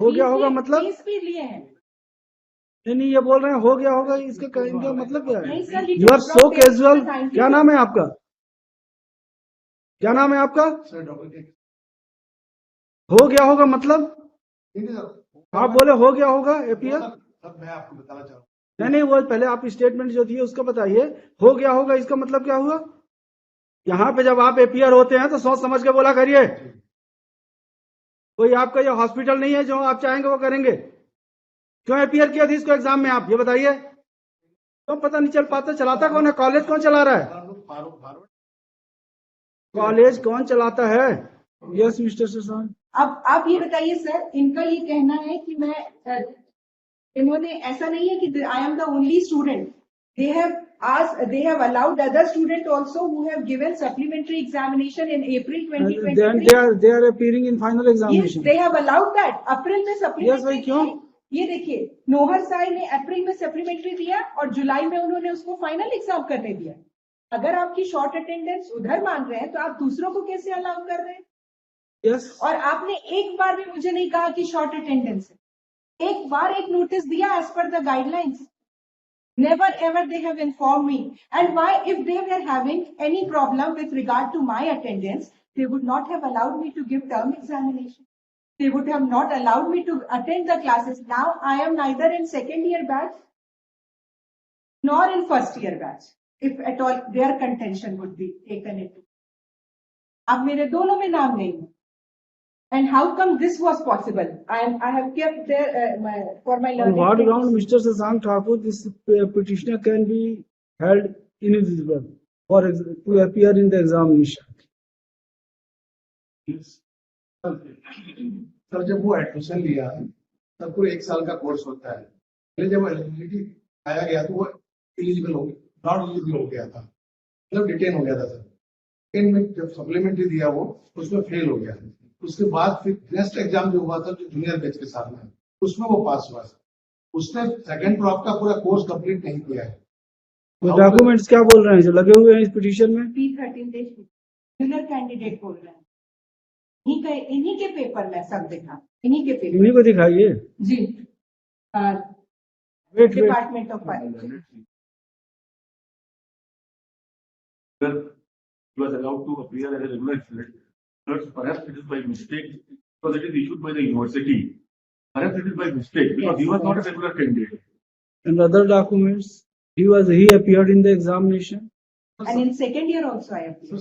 हो गया होगा मतलब फीस भी लिए हैं। नहीं, ये बोल रहे हैं हो गया होगा, इनका मतलब क्या है? नहीं sir, you are so casual. क्या नाम है आपका? क्या नाम है आपका? हो गया होगा मतलब आप बोले हो गया होगा एपीआर। मैं आपको बताना चाहूँ नहीं, वो पहले आप स्टेटमेंट जो दिए उसका बताइए। हो गया होगा इसका मतलब क्या हुआ? यहाँ पे जब आप एपीआर होते हैं तो सोच समझ के बोला करिए। कोई आपका ये हॉस्पिटल नहीं है जो आप चाहेंगे वो करेंगे। क्यों एपीआर किया थी इसको एग्जाम में आप ये बताइए। क्यों पता नहीं चल पाता? चलाता कौन है? कॉलेज कौन चला रहा है? कॉलेज कौन चलाता है? Yes mister Shashank. अब आप ये बताइए सर, इनका ये कहना है कि मैं इन्होंने ऐसा नहीं है कि I am the only student. they have allowed other students also who have given supplementary examination in April 2023. Then they are appearing in final examination. Yes, they have allowed that. अप्रैल में supplementary Yes, भाई क्यों? ये देखिए, नोहर साई ने अप्रैल में supplementary दिया और जुलाई में उन्होंने उसको फाइनल एग्जाम करने दिया। अगर आपकी शॉर्ट अटेंडेंस उधर मान रहे हैं तो आप दूसरों को कैसे अलाउ कर रहे हैं? Yes. और आपने एक बार भी मुझे नहीं कहा कि शॉर्ट अटेंडेंस है। एक बार एक नोटिस दिया as per the guidelines. Never ever they have informed me. And why, if they were having any problem with regard to my attendance, they would not have allowed me to give term examination. They would have not allowed me to attend the classes. Now I am neither in second year batch nor in first year batch, if at all their contention would be taken into. अब मेरे दोनों में नाम नहीं है. And how come this was possible? I have kept there for my learning. On what ground, Mr. Shashank Thakur, this petitioner can be held ineligible to appear in the examination? Sir जब वो admission लिया तब पूरे 1 साल का course होता है। पहले जब एलिजिबिलिटी आया गया तो वो एलिजिबल हो गया, नॉट एलिजिबल हो गया था, मतलब डिटेन हो गया था सर। लेकिन में जब सप्लीमेंट्री दिया वो उसमें फेल हो गया। उसके बाद फिर नेक्स्ट एग्जाम जो हुआ था जो जूनियर बैच के साथ में उसमें वो पास हुआ। उसने सेकंड क्रॉप का पूरा कोर्स कंप्लीट नहीं किया है। तो डॉक्यूमेंट्स क्या बोल रहे हैं जो लगे हुए हैं इस पिटीशन में? P13 जूनियर कैंडिडेट बोल रहे हैं। इन्हीं के पेपर में सब देखा, इन्हीं के पेपर। इन्हीं को दिखाइए जी। Department of finance. Was allowed to appear as a regular student. Perhaps it is by mistake because it is issued by the university. Perhaps it is by mistake because he was not a regular candidate. and other documents. He appeared in the examination. And in second year also I appeared. So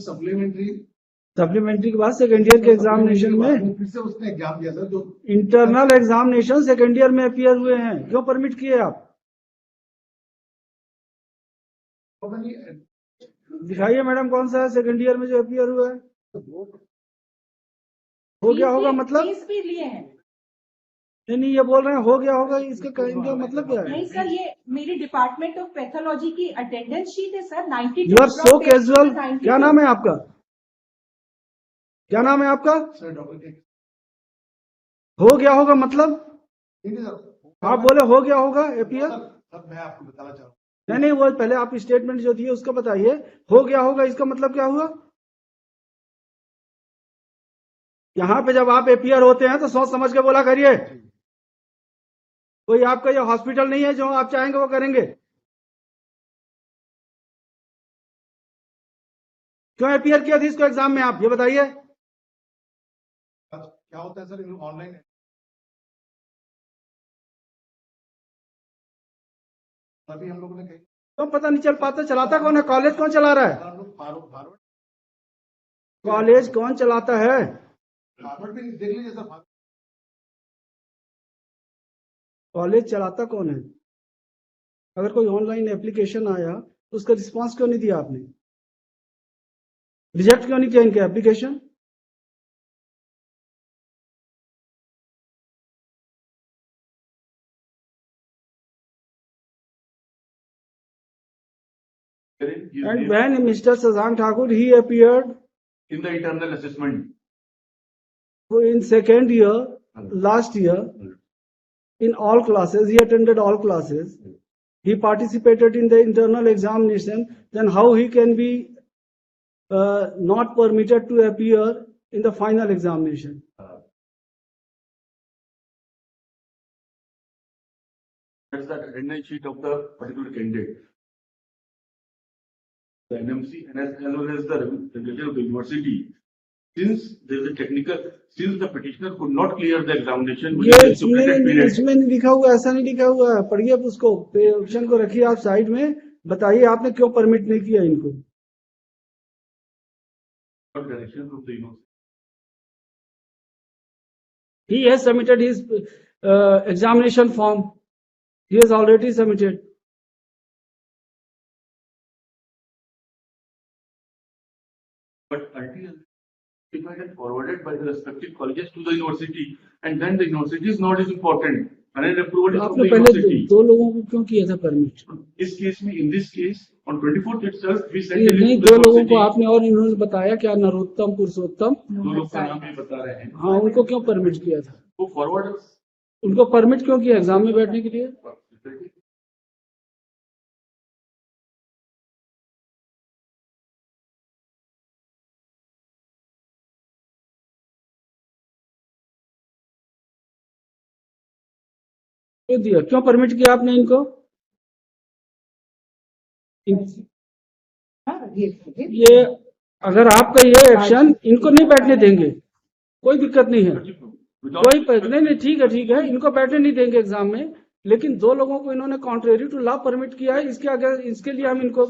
supplementary के बाद second year के examination में फिर से उसने exam दिया था जो इंटरनल एग्जामिनेशन सेकेंड ईयर में अपियर हुए हैं। क्यों परमिट किए आप? दिखाइए मैडम कौन सा है सेकेंड ईयर में जो अपियर हुआ है। हो गया होगा मतलब फीस भी लिए हैं। नहीं, ये बोल रहे हैं हो गया होगा, इनका मतलब क्या है? नहीं सर, ये मेरी डिपार्टमेंट ऑफ पैथोलॉजी की अटेंडेंस शीट है sir. 92 you are so casual. क्या नाम है आपका? क्या नाम है आपका? सर डॉक्टर हो गया होगा मतलब आप बोले हो गया होगा एपीआर। सर मैं आपको बताना चाहूँ नहीं, वो पहले आप स्टेटमेंट जो दिए उसका बताइए। हो गया होगा इसका मतलब क्या हुआ? यहाँ पे जब आप एपीआर होते हैं तो सोच समझ के बोला करिए। कोई आपका ये हॉस्पिटल नहीं है जो आप चाहेंगे वो करेंगे। क्यों एपीआर किया थी इसको एग्जाम में आप ये बताइए। क्या होता है सर ऑनलाइन अभी हम लोगों ने कही तो पता नहीं चल पाता? चलाता कौन है? कॉलेज कौन चला रहा है? कॉलेज कौन चलाता है? भी देख लीजिए सर। कॉलेज चलाता कौन है? अगर कोई ऑनलाइन एप्लीकेशन आया तो उसका रिस्पांस क्यों नहीं दिया आपने? रिजेक्ट क्यों नहीं किया इनके application? And when Mr. Shashank Thakur, he appeared In the internal assessment. in second year, last year, in all classes, he attended all classes. He participated in the internal examination. Then how he can be not permitted to appear in the final examination? That's the attendance sheet of the particular candidate. The NMC and as well as the regulator of the university. Since there is a technical, since the petitioner could not clear the examination ये within the stipulated period. इसमें नहीं लिखा हुआ, ऐसा नहीं लिखा हुआ है। पढ़िए आप उसको, ऑप्शन को रखिए आप साइड में, बताइए आपने क्यों परमिट नहीं किया इनको। Direction from the university. He has submitted his examination form. He has already submitted. But until if I get forwarded by the respective colleges to the university, and then the university is not as important. And approval is from आपने the पहले university. दो लोगों को क्यों किया था permit? इस case में, in this case, on 24th itself, we sent नहीं, a list to दो the लोगों को university. आपने और इन्होंने बताया क्या, नरोत्तम पुरुषोत्तम, दो लोग का नाम भी बता रहे हैं। हाँ, उनको क्यों परमिट किया था? वो फॉरवर्ड उनको परमिट क्यों किया एग्जाम में बैठने के लिए? क्यों दिया, क्यों परमिट किया आपने इनको? ये अगर आपका ये एक्शन, इनको नहीं बैठने देंगे, कोई दिक्कत नहीं है, नहीं, ठीक है, इनको बैठने नहीं देंगे एग्जाम में, लेकिन दो लोगों को इन्होंने कॉन्ट्रेरी टू लॉ परमिट किया है, इसके अगर इसके लिए हम इनको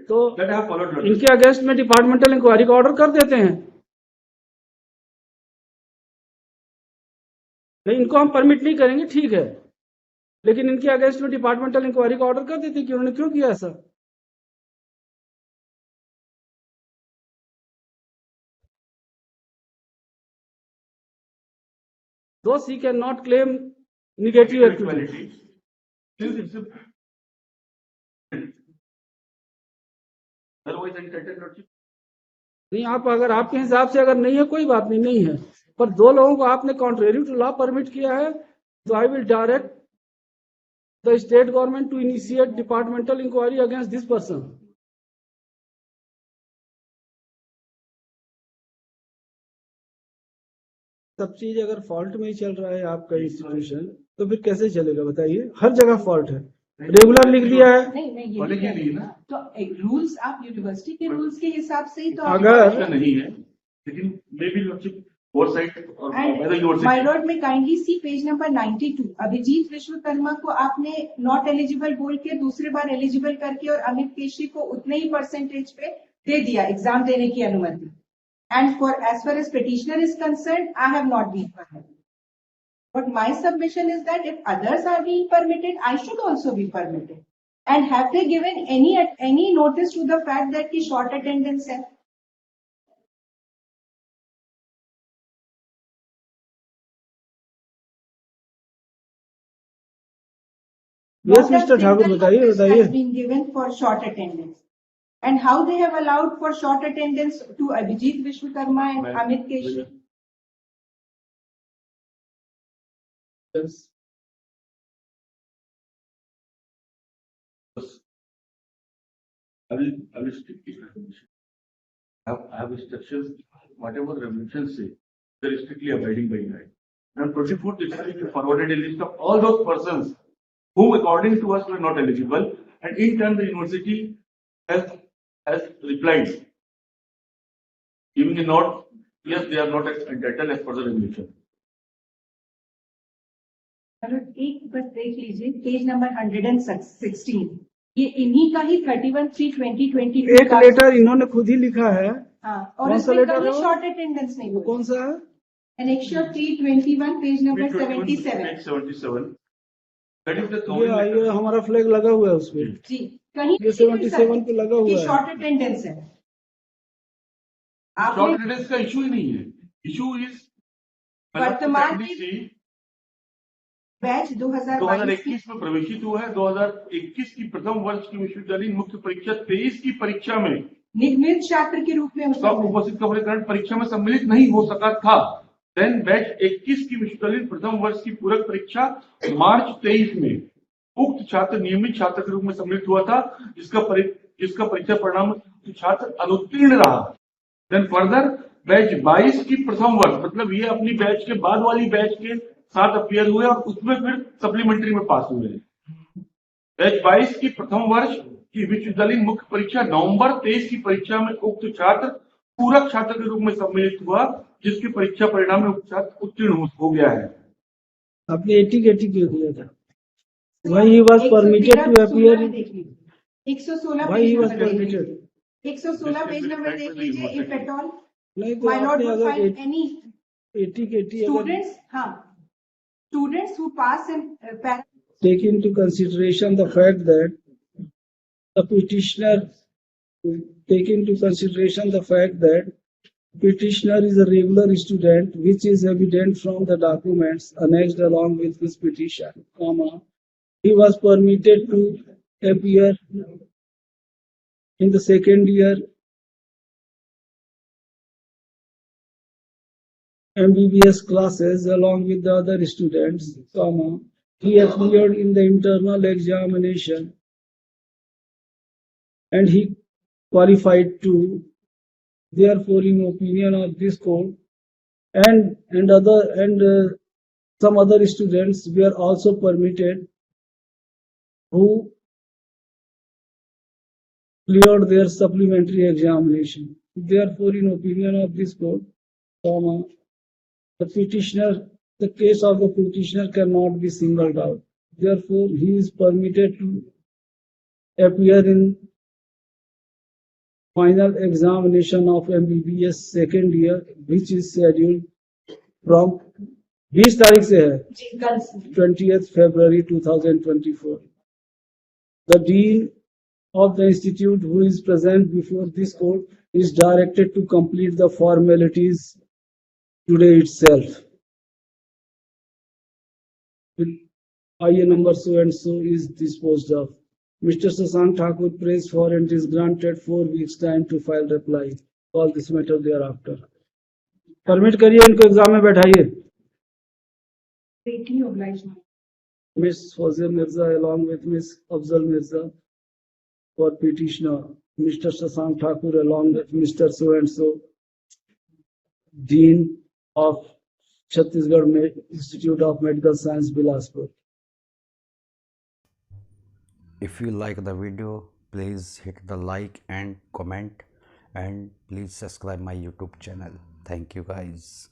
तो इनके अगेंस्ट में डिपार्टमेंटल इंक्वायरी का ऑर्डर कर देते हैं। नहीं, इनको हम परमिट नहीं करेंगे, ठीक है, लेकिन इनके अगेंस्ट में डिपार्टमेंटल इंक्वायरी का ऑर्डर कर देते हैं कि उन्होंने क्यों किया ऐसा। Thus he cannot claim negative activity. नहीं, आप अगर आपके हिसाब से अगर नहीं है कोई बात नहीं, नहीं है, पर दो लोगों को आपने कॉन्ट्रेरी टू लॉ परमिट किया है, तो I will direct the state government to initiate departmental inquiry against this person. सब चीज अगर फॉल्ट में ही चल रहा है आपका इंस्टीट्यूशन, तो फिर कैसे चलेगा बताइए? हर जगह फॉल्ट है, रेगुलर लिख दिया है। नहीं, ये नहीं कह रही ना, तो रूल्स आप यूनिवर्सिटी के रूल्स के हिसाब से ही तो अगर नहीं है, लेकिन मे बी माय लॉर्ड में kindly see page number 92, Abhijit Vishwakarma को आपने नॉट एलिजिबल बोल के दूसरी बार एलिजिबल करके और अमित केशरी को उतने ही परसेंटेज पे दे दिया एग्जाम देने की अनुमति। And as far as petitioner is concerned, I have not been permitted. But my submission is that if others are being permitted, I should also be permitted. And have they given any notice to the fact that की short attendance है? Yes, Mr. Thakur, बताइए has been given for short attendance. And how they have allowed for short attendance to Abhijit Vishwakarma and Amit Keshri? Yes. I will stick to it. I have instructions, whatever the regulations say, they are strictly abiding by that. And 24th itself forwarded a list of all those persons whom according to us were not eligible, and in turn the university has replied, giving a note, yes, they are not entitled as per the regulation. एक बस देख लीजिए page number 116, ये इन्हीं का ही 31/3/2022 एक letter इन्होंने खुद ही लिखा है। हाँ, और कौन सा इसमें लेटर है कभी वो? शॉर्ट अटेंडेंस नहीं हुई। कौन सा है? Annexure 321 page number 77। Page 77. That is the ये हमारा फ्लैग लगा हुआ है उसपे जी, कहीं ये 77 पे लगा हुआ है। शॉर्ट अटेंडेंस है। शॉर्ट आपने अटेंडेंस का इशू ही नहीं है, इशू इज वर्तमान में बैच 2021 में प्रवेशित हुआ है। 2021 की प्रथम वर्ष की विश्वविद्यालय मुख्य परीक्षा 23 की परीक्षा में निगमित छात्र के रूप में सब उपस्थित का कारण परीक्षा में सम्मिलित नहीं हो सका था। देन बैच 21 की विश्वविद्यालय प्रथम वर्ष की पूरक परीक्षा मार्च 23 में उक्त छात्र नियमित छात्र के रूप में सम्मिलित हुआ था, जिसका परीक्षा परिणाम छात्र अनुत्तीर्ण रहा। देन फर्दर बैच 22 की प्रथम वर्ष, मतलब ये अपनी बैच के बाद वाली बैच के साथ अपियर हुए और उसमें फिर सप्लीमेंट्री में पास हुए हैं। बैच 22 की प्रथम वर्ष की विश्वविद्यालय मुख्य परीक्षा नवंबर 23 की परीक्षा में उक्त छात्र पूरक छात्र के रूप में सम्मिलित हुआ, जिसके परीक्षा परिणाम में उक्त छात्र उत्तीर्ण हो गया है। आपने 80 क्यों दिया था? Why he was permitted to appear? 116 Why page he was number देख लीजिए। permitted? 116 पेज नंबर देख लीजिए। इफ एट ऑल नहीं तो माय लॉर्ड आपने वुड अगर फाइंड एनी 80 के 80 अगर स्टूडेंट्स, हाँ, students who pass in take into consideration the fact that the petitioner take into consideration the fact that petitioner is a regular student, which is evident from the documents annexed along with his petition, comma, he was permitted to appear in the second year MBBS classes along with the other students, comma, he appeared in the internal examination and he qualified to, therefore in opinion of this court and some other students were also permitted who cleared their supplementary examination. Therefore, in opinion of this court, comma, the case of the petitioner cannot be singled out. Therefore, he is permitted to appear in final examination of MBBS second year, which is scheduled from 20 तारीख से है 20th February 2024. The Dean of the Institute, who is present before this court, is directed to complete the formalities today itself. With IA number so and so is disposed of. Mr. Sasank Thakur prays for and is granted 4 weeks time to file reply. Call this matter thereafter. Permit करिए इनको exam में बैठाइए. greatly obliged. Miss Fazil Mirza along with Miss Afzal Mirza for petitioner. Mr. Sasank Thakur along with Mr. So and so, Dean of Chhattisgarh Institute of Medical Science, Bilaspur. If you like the video, please hit the like and comment, and please subscribe my YouTube channel. Thank you guys.